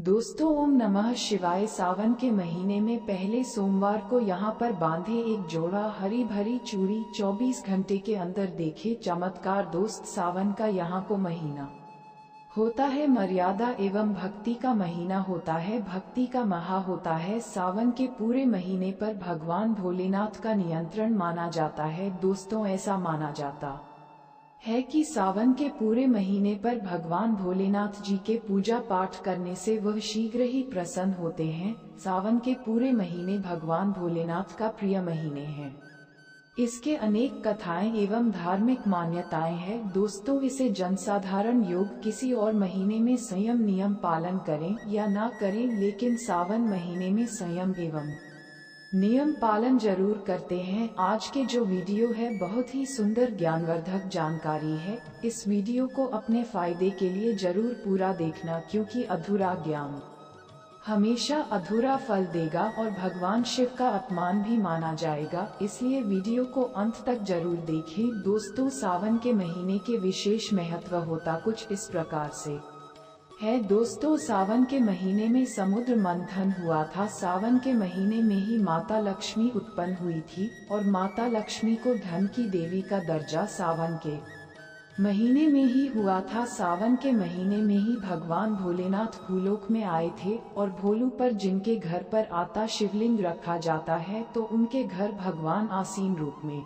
दोस्तों, ओम नमः शिवाय। सावन के महीने में पहले सोमवार को यहाँ पर बांधे एक जोड़ा हरी भरी चूड़ी 24 घंटे के अंदर देखे चमत्कार। दोस्त, सावन का यहाँ को महीना होता है मर्यादा एवं भक्ति का महीना होता है, भक्ति का महा होता है। सावन के पूरे महीने पर भगवान भोलेनाथ का नियंत्रण माना जाता है। दोस्तों, ऐसा माना जाता है कि सावन के पूरे महीने पर भगवान भोलेनाथ जी के पूजा पाठ करने से वह शीघ्र ही प्रसन्न होते हैं। सावन के पूरे महीने भगवान भोलेनाथ का प्रिय महीने हैं। इसके अनेक कथाएं एवं धार्मिक मान्यताएं हैं। दोस्तों, इसे जनसाधारण योग किसी और महीने में संयम नियम पालन करें या ना करें, लेकिन सावन महीने में संयम एवं नियम पालन जरूर करते हैं। आज के जो वीडियो है बहुत ही सुंदर ज्ञानवर्धक जानकारी है। इस वीडियो को अपने फायदे के लिए जरूर पूरा देखना, क्योंकि अधूरा ज्ञान हमेशा अधूरा फल देगा और भगवान शिव का अपमान भी माना जाएगा। इसलिए वीडियो को अंत तक जरूर देखें। दोस्तों, सावन के महीने के विशेष महत्व होता कुछ इस प्रकार से है। दोस्तों, सावन के महीने में समुद्र मंथन हुआ था। सावन के महीने में ही माता लक्ष्मी उत्पन्न हुई थी और माता लक्ष्मी को धन की देवी का दर्जा सावन के महीने में ही हुआ था। सावन के महीने में ही भगवान भोलेनाथ भूलोक में आए थे और भोलू पर जिनके घर पर आता शिवलिंग रखा जाता है, तो उनके घर भगवान आसीन रूप में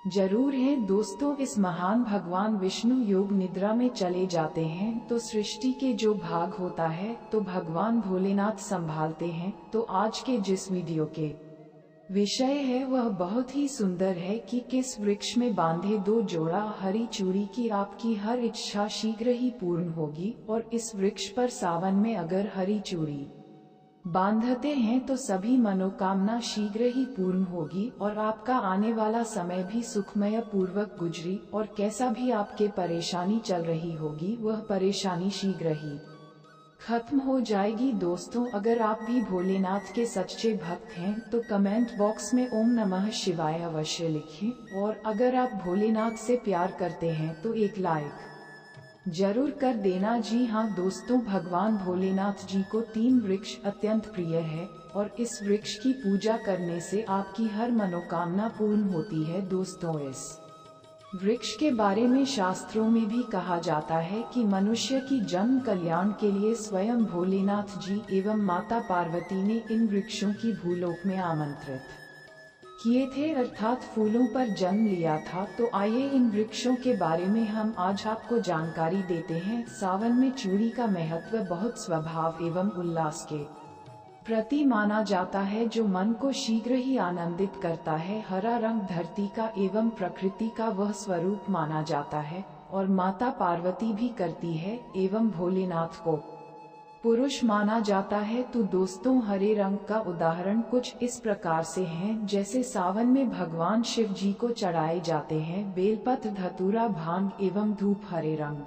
जरूर हैं। दोस्तों, इस महान भगवान विष्णु योग निद्रा में चले जाते हैं तो सृष्टि के जो भाग होता है तो भगवान भोलेनाथ संभालते हैं। तो आज के जिस वीडियो के विषय है वह बहुत ही सुंदर है कि किस वृक्ष में बांधे दो जोड़ा हरी चूड़ी की आपकी हर इच्छा शीघ्र ही पूर्ण होगी। और इस वृक्ष पर सावन में अगर हरी चूड़ी बांधते हैं तो सभी मनोकामना शीघ्र ही पूर्ण होगी और आपका आने वाला समय भी सुखमय पूर्वक गुजरी। और कैसा भी आपके परेशानी चल रही होगी वह परेशानी शीघ्र ही खत्म हो जाएगी। दोस्तों, अगर आप भी भोलेनाथ के सच्चे भक्त हैं तो कमेंट बॉक्स में ओम नमः शिवाय अवश्य लिखें। और अगर आप भोलेनाथ से प्यार करते हैं तो एक लाइक जरूर कर देना। जी हाँ दोस्तों, भगवान भोलेनाथ जी को 3 वृक्ष अत्यंत प्रिय है और इस वृक्ष की पूजा करने से आपकी हर मनोकामना पूर्ण होती है। दोस्तों, इस वृक्ष के बारे में शास्त्रों में भी कहा जाता है कि मनुष्य की जन्म कल्याण के लिए स्वयं भोलेनाथ जी एवं माता पार्वती ने इन वृक्षों की भूलोक में आमंत्रित किए थे, अर्थात फूलों पर जन्म लिया था। तो आइए इन वृक्षों के बारे में हम आज आपको जानकारी देते हैं। सावन में चूड़ी का महत्व बहुत स्वभाव एवं उल्लास के प्रति माना जाता है, जो मन को शीघ्र ही आनंदित करता है। हरा रंग धरती का एवं प्रकृति का वह स्वरूप माना जाता है और माता पार्वती भी करती है एवं भोलेनाथ को पुरुष माना जाता है। तो दोस्तों, हरे रंग का उदाहरण कुछ इस प्रकार से हैं, जैसे सावन में भगवान शिव जी को चढ़ाए जाते हैं बेलपत्र, धतूरा, भांग एवं धूप हरे रंग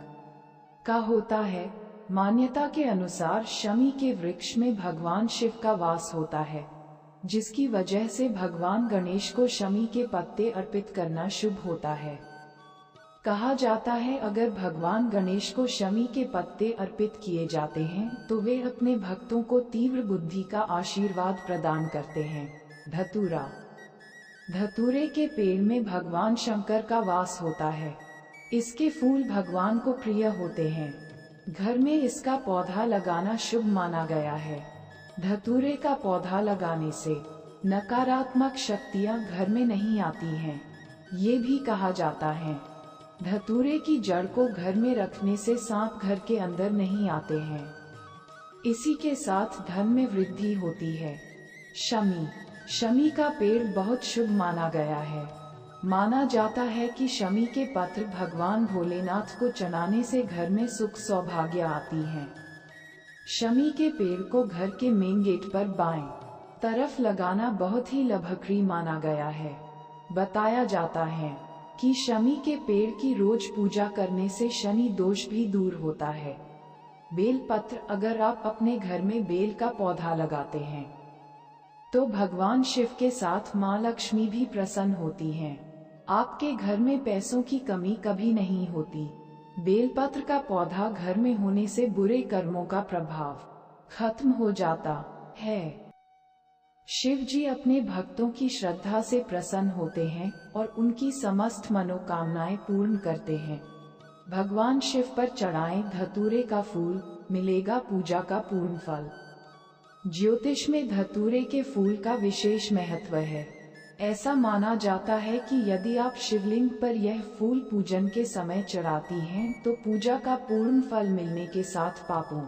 का होता है। मान्यता के अनुसार शमी के वृक्ष में भगवान शिव का वास होता है, जिसकी वजह से भगवान गणेश को शमी के पत्ते अर्पित करना शुभ होता है। कहा जाता है अगर भगवान गणेश को शमी के पत्ते अर्पित किए जाते हैं तो वे अपने भक्तों को तीव्र बुद्धि का आशीर्वाद प्रदान करते हैं। धतूरा, धतूरे के पेड़ में भगवान शंकर का वास होता है। इसके फूल भगवान को प्रिय होते हैं। घर में इसका पौधा लगाना शुभ माना गया है। धतूरे का पौधा लगाने से नकारात्मक शक्तियां घर में नहीं आती हैं। ये भी कहा जाता है धतूरे की जड़ को घर में रखने से सांप घर के अंदर नहीं आते हैं। इसी के साथ धन में वृद्धि होती है। शमी, शमी का पेड़ बहुत शुभ माना गया है। माना जाता है कि शमी के पत्र भगवान भोलेनाथ को चढ़ाने से घर में सुख सौभाग्य आती है। शमी के पेड़ को घर के मेन गेट पर बाएं तरफ लगाना बहुत ही लाभकारी माना गया है। बताया जाता है कि शमी के पेड़ की रोज पूजा करने से शनि दोष भी दूर होता है। बेल पत्र, अगर आप अपने घर में बेल का पौधा लगाते हैं तो भगवान शिव के साथ माँ लक्ष्मी भी प्रसन्न होती हैं। आपके घर में पैसों की कमी कभी नहीं होती। बेलपत्र का पौधा घर में होने से बुरे कर्मों का प्रभाव खत्म हो जाता है। शिव जी अपने भक्तों की श्रद्धा से प्रसन्न होते हैं और उनकी समस्त मनोकामनाएं पूर्ण करते हैं। भगवान शिव पर चढ़ाएं धतूरे का फूल, मिलेगा पूजा का पूर्ण फल। ज्योतिष में धतूरे के फूल का विशेष महत्व है। ऐसा माना जाता है कि यदि आप शिवलिंग पर यह फूल पूजन के समय चढ़ाती हैं तो पूजा का पूर्ण फल मिलने के साथ पापों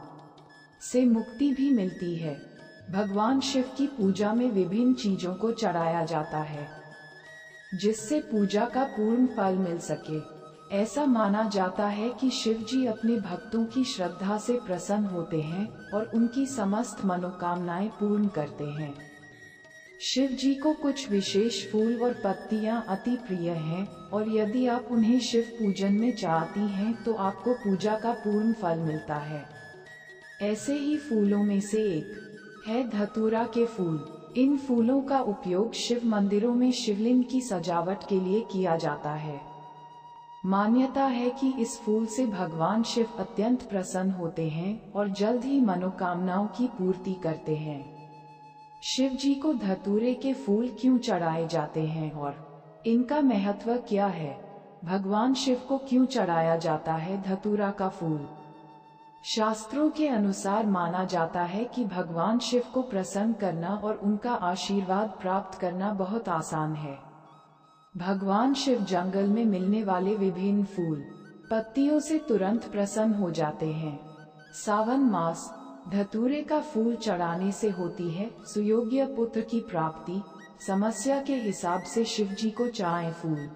से मुक्ति भी मिलती है। भगवान शिव की पूजा में विभिन्न चीजों को चढ़ाया जाता है जिससे पूजा का पूर्ण फल मिल सके। ऐसा माना जाता है कि शिव जी अपने भक्तों की श्रद्धा से प्रसन्न होते हैं और उनकी समस्त मनोकामनाएं पूर्ण करते हैं। शिव जी को कुछ विशेष फूल और पत्तियां अति प्रिय हैं और यदि आप उन्हें शिव पूजन में चाहती हैं तो आपको पूजा का पूर्ण फल मिलता है। ऐसे ही फूलों में से एक है धतूरा के फूल। इन फूलों का उपयोग शिव मंदिरों में शिवलिंग की सजावट के लिए किया जाता है। मान्यता है कि इस फूल से भगवान शिव अत्यंत प्रसन्न होते हैं और जल्द ही मनोकामनाओं की पूर्ति करते हैं। शिव जी को धतूरे के फूल क्यों चढ़ाए जाते हैं और इनका महत्व क्या है? भगवान शिव को क्यों चढ़ाया जाता है धतूरा का फूल? शास्त्रों के अनुसार माना जाता है कि भगवान शिव को प्रसन्न करना और उनका आशीर्वाद प्राप्त करना बहुत आसान है। भगवान शिव जंगल में मिलने वाले विभिन्न फूल पत्तियों से तुरंत प्रसन्न हो जाते हैं। सावन मास धतूरे का फूल चढ़ाने से होती है सुयोग्य पुत्र की प्राप्ति। समस्या के हिसाब से शिव जी को चाहे फूल,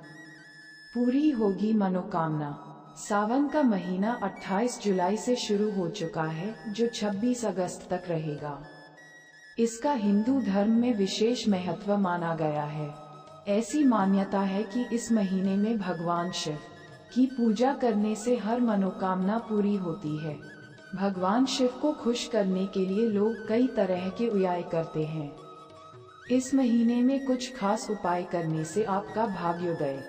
पूरी होगी मनोकामना। सावन का महीना 28 जुलाई से शुरू हो चुका है जो 26 अगस्त तक रहेगा। इसका हिंदू धर्म में विशेष महत्व माना गया है। ऐसी मान्यता है कि इस महीने में भगवान शिव की पूजा करने से हर मनोकामना पूरी होती है। भगवान शिव को खुश करने के लिए लोग कई तरह के उपाय करते हैं। इस महीने में कुछ खास उपाय करने से आपका भाग्योदय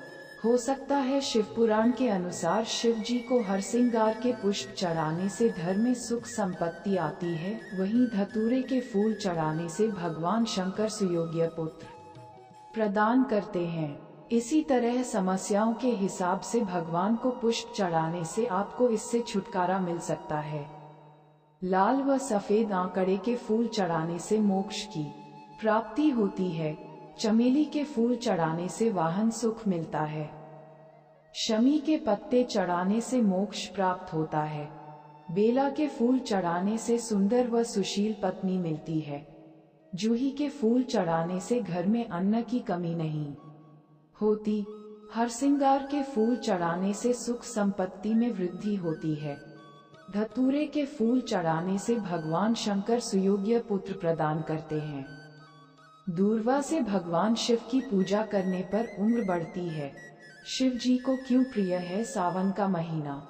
हो सकता है। शिव पुराण के अनुसार शिव जी को हरसिंगार के पुष्प चढ़ाने से घर में सुख संपत्ति आती है। वहीं धतूरे के फूल चढ़ाने से भगवान शंकर सुयोग्य पुत्र प्रदान करते हैं। इसी तरह समस्याओं के हिसाब से भगवान को पुष्प चढ़ाने से आपको इससे छुटकारा मिल सकता है। लाल व सफेद आंकड़े के फूल चढ़ाने से मोक्ष की प्राप्ति होती है। चमेली के फूल चढ़ाने से वाहन सुख मिलता है। शमी के पत्ते चढ़ाने से मोक्ष प्राप्त होता है। बेला के फूल चढ़ाने से सुंदर व सुशील पत्नी मिलती है। जूही के फूल चढ़ाने से घर में अन्न की कमी नहीं होती। हरसिंगार के फूल चढ़ाने से सुख संपत्ति में वृद्धि होती है। धतूरे के फूल चढ़ाने से भगवान शंकर सुयोग्य पुत्र प्रदान करते हैं। दूर्वा से भगवान शिव की पूजा करने पर उम्र बढ़ती है। शिव जी को क्यों प्रिय है सावन का महीना?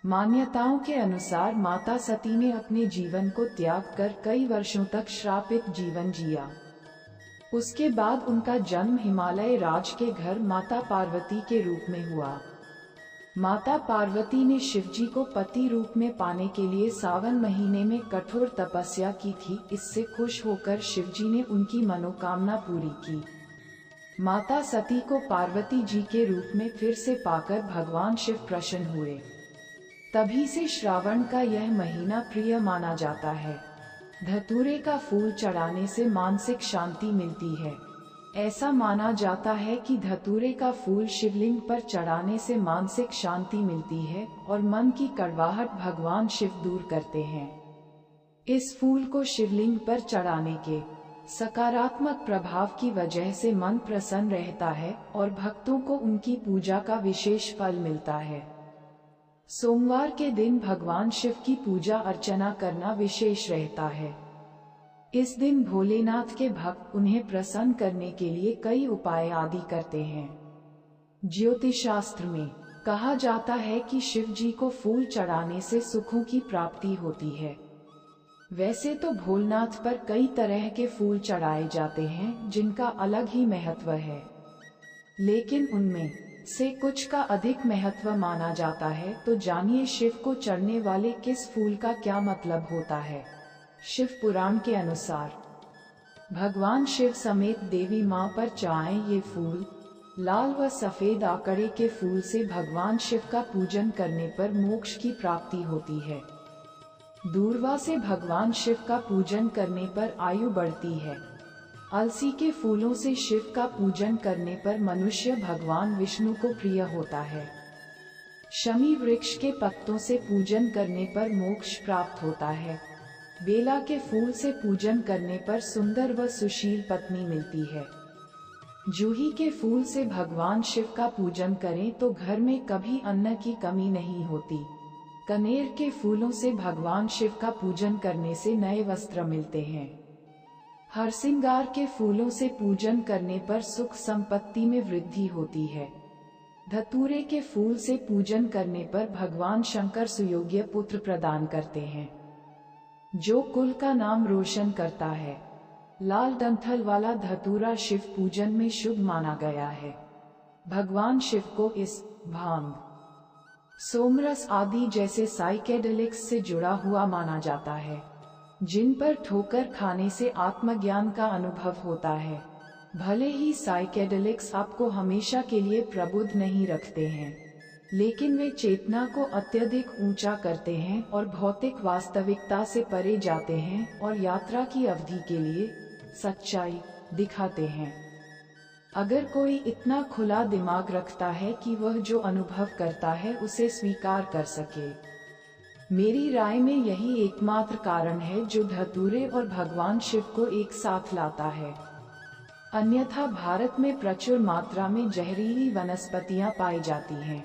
मान्यताओं के अनुसार माता सती ने अपने जीवन को त्याग कर कई वर्षों तक श्रापित जीवन जिया। उसके बाद उनका जन्म हिमालय राज के घर माता पार्वती के रूप में हुआ। माता पार्वती ने शिवजी को पति रूप में पाने के लिए सावन महीने में कठोर तपस्या की थी। इससे खुश होकर शिवजी ने उनकी मनोकामना पूरी की। माता सती को पार्वती जी के रूप में फिर से पाकर भगवान शिव प्रसन्न हुए। तभी से श्रावण का यह महीना प्रिय माना जाता है। धतूरे का फूल चढ़ाने से मानसिक शांति मिलती है। ऐसा माना जाता है कि धतूरे का फूल शिवलिंग पर चढ़ाने से मानसिक शांति मिलती है और मन की कड़वाहट भगवान शिव दूर करते हैं। इस फूल को शिवलिंग पर चढ़ाने के सकारात्मक प्रभाव की वजह से मन प्रसन्न रहता है और भक्तों को उनकी पूजा का विशेष फल मिलता है। सोमवार के दिन भगवान शिव की पूजा अर्चना करना विशेष रहता है। इस दिन भोलेनाथ के भक्त उन्हें प्रसन्न करने के लिए कई उपाय आदि करते हैं। ज्योतिष शास्त्र में कहा जाता है कि शिव जी को फूल चढ़ाने से सुखों की प्राप्ति होती है। वैसे तो भोलेनाथ पर कई तरह के फूल चढ़ाए जाते हैं जिनका अलग ही महत्व है, लेकिन उनमें से कुछ का अधिक महत्व माना जाता है। तो जानिए शिव को चढ़ने वाले किस फूल का क्या मतलब होता है। शिव पुराण के अनुसार भगवान शिव समेत देवी मां पर चढ़ाए ये फूल लाल व सफेद आकड़े के फूल से भगवान शिव का पूजन करने पर मोक्ष की प्राप्ति होती है। दूर्वा से भगवान शिव का पूजन करने पर आयु बढ़ती है। अलसी के फूलों से शिव का पूजन करने पर मनुष्य भगवान विष्णु को प्रिय होता है। शमी वृक्ष के पत्तों से पूजन करने पर मोक्ष प्राप्त होता है। बेला के फूल से पूजन करने पर सुंदर व सुशील पत्नी मिलती है। जूही के फूल से भगवान शिव का पूजन करें तो घर में कभी अन्न की कमी नहीं होती। कनेर के फूलों से भगवान शिव का पूजन करने से नए वस्त्र मिलते हैं। हरसिंगार के फूलों से पूजन करने पर सुख संपत्ति में वृद्धि होती है। धतूरे के फूल से पूजन करने पर भगवान शंकर सुयोग्य पुत्र प्रदान करते हैं, जो कुल का नाम रोशन करता है। लाल डंठल वाला धतूरा शिव पूजन में शुभ माना गया है। भगवान शिव को इस भांग, सोमरस आदि जैसे साइकेडेलिक्स से जुड़ा हुआ माना जाता है, जिन पर ठोकर खाने से आत्मज्ञान का अनुभव होता है। भले ही साइकेडेलिक्स आपको हमेशा के लिए प्रबुद्ध नहीं रखते हैं, लेकिन वे चेतना को अत्यधिक ऊंचा करते हैं और भौतिक वास्तविकता से परे जाते हैं और यात्रा की अवधि के लिए सच्चाई दिखाते हैं। अगर कोई इतना खुला दिमाग रखता है कि वह जो अनुभव करता है उसे स्वीकार कर सके, मेरी राय में यही एकमात्र कारण है जो धतूरे और भगवान शिव को एक साथ लाता है। अन्यथा भारत में प्रचुर मात्रा में जहरीली वनस्पतियां पाई जाती हैं।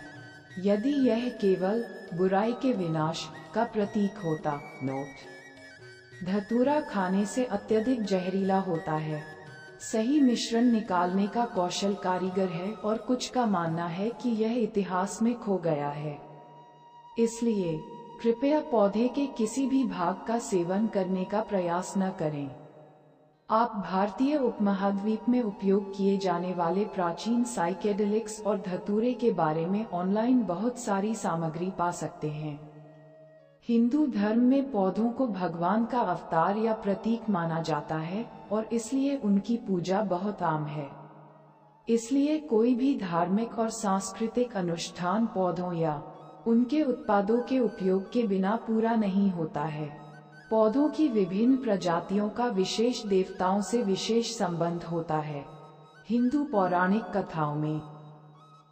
यदि यह केवल बुराई के विनाश का प्रतीक होता। नोट: धतूरा खाने से अत्यधिक जहरीला होता है। सही मिश्रण निकालने का कौशल कारीगर है और कुछ का मानना है कि यह इतिहास में खो गया है। इसलिए कृपया पौधे के किसी भी भाग का सेवन करने का प्रयास न करें। आप भारतीय उपमहाद्वीप में उपयोग किए जाने वाले प्राचीन साइकेडेलिक्स और धतूरे के बारे में ऑनलाइन बहुत सारी सामग्री पा सकते हैं। हिंदू धर्म में पौधों को भगवान का अवतार या प्रतीक माना जाता है और इसलिए उनकी पूजा बहुत आम है। इसलिए कोई भी धार्मिक और सांस्कृतिक अनुष्ठान पौधों या उनके उत्पादों के उपयोग के बिना पूरा नहीं होता है। पौधों की विभिन्न प्रजातियों का विशेष देवताओं से विशेष संबंध होता है। हिंदू पौराणिक कथाओं में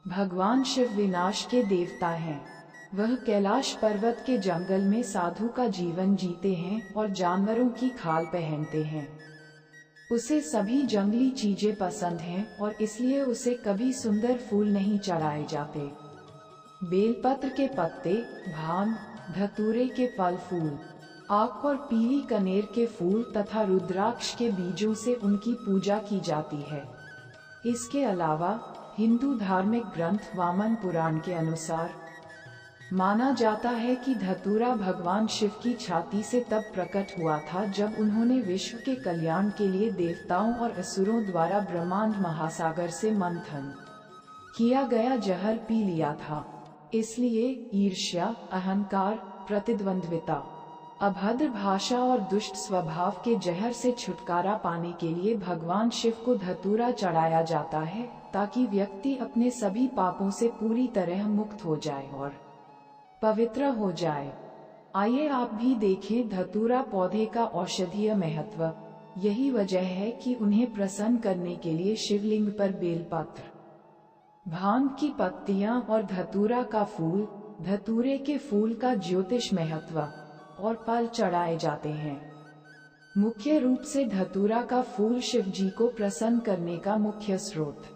भगवान शिव विनाश के देवता हैं। वह कैलाश पर्वत के जंगल में साधु का जीवन जीते हैं और जानवरों की खाल पहनते हैं। उसे सभी जंगली चीजें पसंद हैं और इसलिए उसे कभी सुंदर फूल नहीं चढ़ाए जाते। बेलपत्र के पत्ते, भांग, धतूरे के फल फूल, आक और पीली कनेर के फूल तथा रुद्राक्ष के बीजों से उनकी पूजा की जाती है। इसके अलावा हिंदू धार्मिक ग्रंथ वामन पुराण के अनुसार माना जाता है कि धतूरा भगवान शिव की छाती से तब प्रकट हुआ था जब उन्होंने विश्व के कल्याण के लिए देवताओं और असुरों द्वारा ब्रह्मांड महासागर से मंथन किया गया जहर पी लिया था। इसलिए ईर्ष्या, अहंकार, प्रतिद्वंद्विता, अभद्र भाषा और दुष्ट स्वभाव के जहर से छुटकारा पाने के लिए भगवान शिव को धतूरा चढ़ाया जाता है, ताकि व्यक्ति अपने सभी पापों से पूरी तरह मुक्त हो जाए और पवित्र हो जाए। आइए आप भी देखें धतूरा पौधे का औषधीय महत्व। यही वजह है कि उन्हें प्रसन्न करने के लिए शिवलिंग पर बेलपत्र, भांग की पत्तियां और धतूरा का फूल, धतूरे के फूल का ज्योतिष महत्व और फल चढ़ाए जाते हैं। मुख्य रूप से धतूरा का फूल शिव जी को प्रसन्न करने का मुख्य स्रोत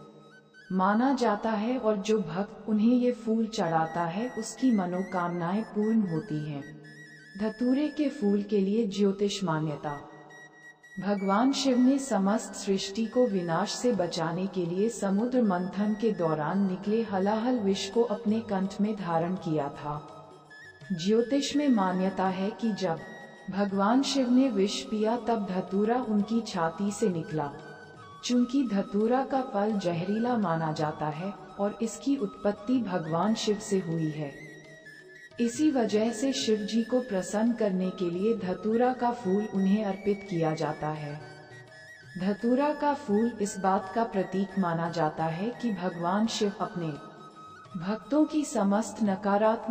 माना जाता है और जो भक्त उन्हें ये फूल चढ़ाता है उसकी मनोकामनाएं पूर्ण होती हैं। धतूरे के फूल के लिए ज्योतिष मान्यता। भगवान शिव ने समस्त सृष्टि को विनाश से बचाने के लिए समुद्र मंथन के दौरान निकले हलाहल विष को अपने कंठ में धारण किया था। ज्योतिष में मान्यता है कि जब भगवान शिव ने विष पिया तब धतूरा उनकी छाती से निकला। चूंकि धतूरा का फल जहरीला माना जाता है और इसकी उत्पत्ति भगवान शिव से हुई है, इसी वजह से शिव जी को प्रसन्न करने के लिए धतूरा का फूल उन्हें अर्पित किया जाता है। धतूरा का फूल इस बात का प्रतीक माना जाता है कि भगवान शिव अपने भक्तों की समस्त नकारात्मक